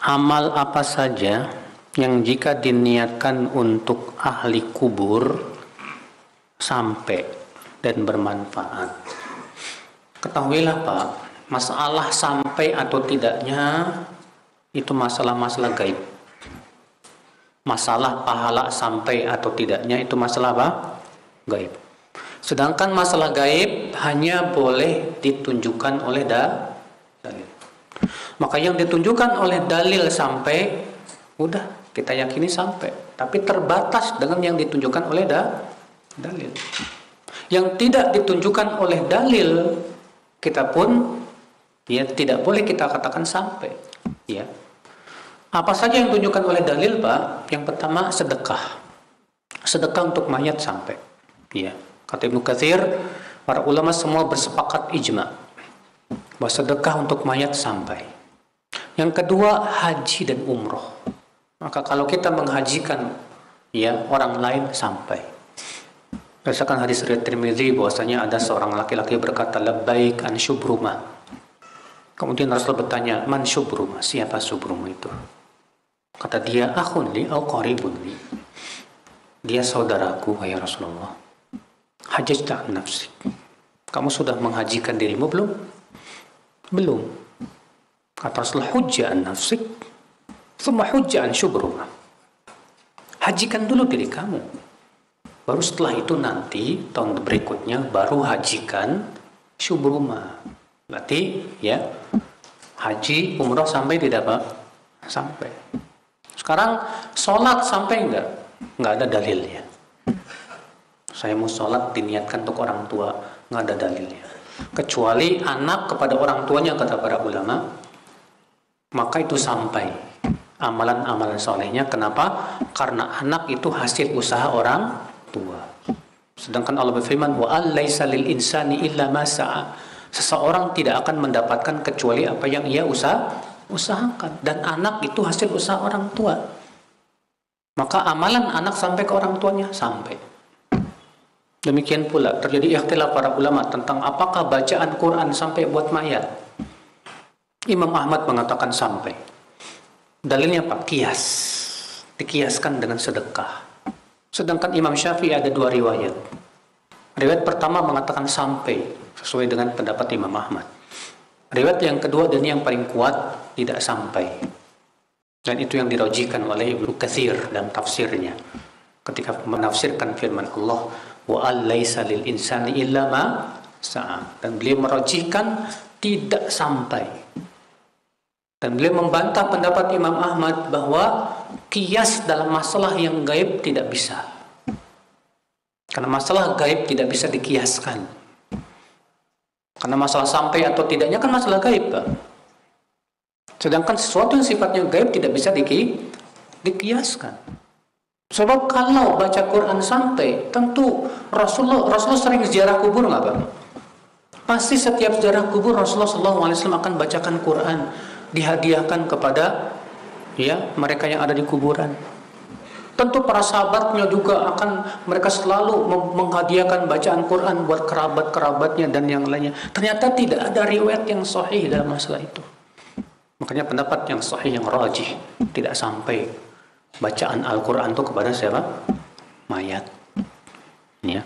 Amal apa saja yang jika diniatkan untuk ahli kubur sampai dan bermanfaat? Ketahuilah Pak, masalah sampai atau tidaknya itu masalah-masalah gaib. Masalah pahala sampai atau tidaknya itu masalah apa? Gaib. Sedangkan masalah gaib hanya boleh ditunjukkan oleh dalil. Maka yang ditunjukkan oleh dalil sampai, udah kita yakini sampai. Tapi terbatas dengan yang ditunjukkan oleh dalil. Yang tidak ditunjukkan oleh dalil, kita pun ya tidak boleh kita katakan sampai. Ya. Apa saja yang ditunjukkan oleh dalil, Pak? Yang pertama sedekah. Sedekah untuk mayat sampai. Ya. Kata Ibnu Katsir, para ulama semua bersepakat ijma bahwa sedekah untuk mayat sampai. Yang kedua, haji dan umroh. Maka kalau kita menghajikan ya orang lain sampai. Berdasarkan hadis riwayat Tirmidzi bahwasanya ada seorang laki-laki berkata labbaik an syubruma. Kemudian Rasul bertanya, man syubruma? Siapa syubruma itu? Kata dia, akhun li au qaribun li. Dia saudaraku wahai Rasulullah. Hajjata an nafsik. Kamu sudah menghajikan dirimu belum? Belum. Kata Rasul, hujja an nafsik, thumma hujja an syubruma. Hajikan dulu diri kamu. Baru setelah itu nanti tahun berikutnya baru hajikan syubruma. Berarti ya haji umroh sampai tidak Pak? Sampai. Sekarang sholat sampai enggak? Enggak ada dalilnya. Saya mau sholat diniatkan untuk orang tua, enggak ada dalilnya. Kecuali anak kepada orang tuanya kata para ulama, maka itu sampai amalan-amalan solehnya. Kenapa? Karena anak itu hasil usaha orang tua. Sedangkan Allah berfirman, wa allaisa lil insani illa ma sa'a. Seseorang tidak akan mendapatkan kecuali apa yang ia usahakan. Dan anak itu hasil usaha orang tua. Maka amalan anak sampai ke orang tuanya sampai. Demikian pula terjadi ikhtilaf para ulama tentang apakah bacaan Quran sampai buat mayat. Imam Ahmad mengatakan sampai. Dalilnya apa? Kias. Dikiaskan dengan sedekah. Sedangkan Imam Syafi'i ada dua riwayat. Riwayat pertama mengatakan sampai, sesuai dengan pendapat Imam Ahmad. Riwayat yang kedua dan yang paling kuat tidak sampai. Dan itu yang dirojikan oleh Ibnu Katsir dalam tafsirnya. Ketika menafsirkan firman Allah, wa allaisa lil insani illa ma sa'a. Dan beliau merojihkan tidak sampai. Dan beliau membantah pendapat Imam Ahmad bahwa kias dalam masalah yang gaib tidak bisa. Karena masalah gaib tidak bisa dikiaskan. Karena masalah sampai atau tidaknya kan masalah gaib, Pak. Sedangkan sesuatu yang sifatnya gaib tidak bisa dikiaskan. Sebab kalau baca Quran sampai, tentu Rasulullah sering ziarah kubur nggak, Pak? Pasti setiap ziarah kubur Rasulullah SAW akan bacakan Quran, dihadiahkan kepada ya mereka yang ada di kuburan. Tentu para sahabatnya juga akan mereka selalu menghadiahkan bacaan Quran buat kerabat-kerabatnya dan yang lainnya. Ternyata tidak ada riwayat yang sahih dalam masalah itu. Makanya pendapat yang sahih yang rajih tidak sampai bacaan Al-Quran itu kepada siapa? Mayat. Ya.